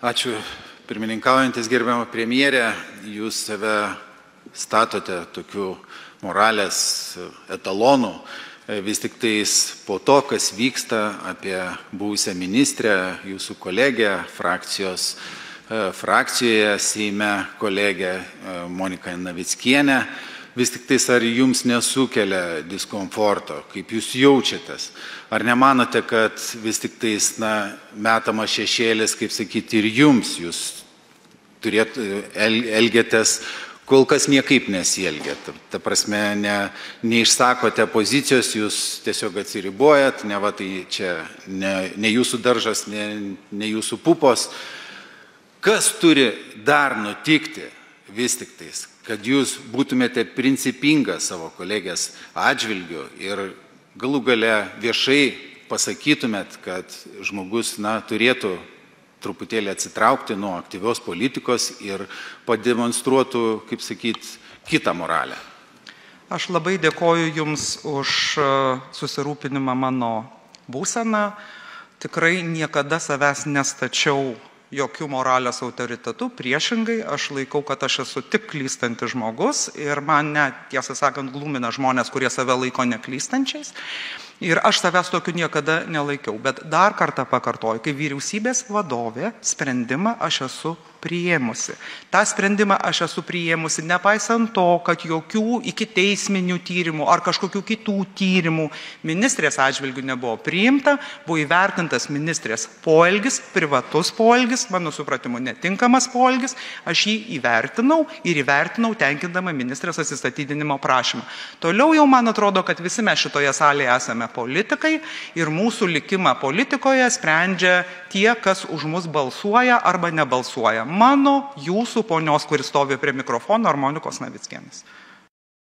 Ačiū, pirmininkaujantis gerbiama premjerė, jūs save statote tokių moralės etalonų, vis tik tais po to, kas vyksta apie buvusią ministrę, jūsų kolegę, frakcijoje Seime kolegę Moniką Navickienę, vis tik tais ar jums nesukelia diskomforto, kaip jūs jaučiatės? Ar nemanote, kad vis tik tais metama šešėlis, kaip sakyti, ir jums, jūs elgiatės, kol kas niekaip nesielgiat. Ta prasme, neišsakote pozicijos, jūs tiesiog atsiribojat, ne va tai čia ne jūsų daržas, ne jūsų pupos. Kas turi dar nutikti vis tik tais, kad jūs būtumėte principinga savo kolegės atžvilgiu ir galų gale viešai pasakytumėt, kad žmogus turėtų truputėlį atsitraukti nuo aktyvios politikos ir pademonstruotų, kaip sakyt, kitą moralę. Aš labai dėkoju Jums už susirūpinimą mano būseną. Tikrai niekada savęs nestačiau jokių moralės autoritetų, priešingai, aš laikau, kad aš esu tik klystantis žmogus ir man tiesą sakant, glumina žmonės, kurie save laiko neklystančiais. Ir aš savęs tokiu niekada nelaikiau. Bet dar kartą pakartoju, kai vyriausybės vadovė sprendimą aš esu priėmusi. Ta sprendimą aš esu priėmusi nepaisant to, kad jokių ikiteisminių tyrimų ar kažkokių kitų tyrimų ministrės atžvilgių nebuvo priimta, buvo įvertintas ministrės poelgis, privatus poelgis, mano supratimu netinkamas poelgis, aš jį įvertinau tenkindama ministrės atsistatydinimo prašymą. Toliau jau man atrodo, kad visi mes šitoje salėje esame politikai ir mūsų likimą politikoje sprendžia tie, kas už mus balsuoja arba nebalsuoja. Mano, jūsų, ponios, kuris stovi prie mikrofono, ar Monikos Navickienės.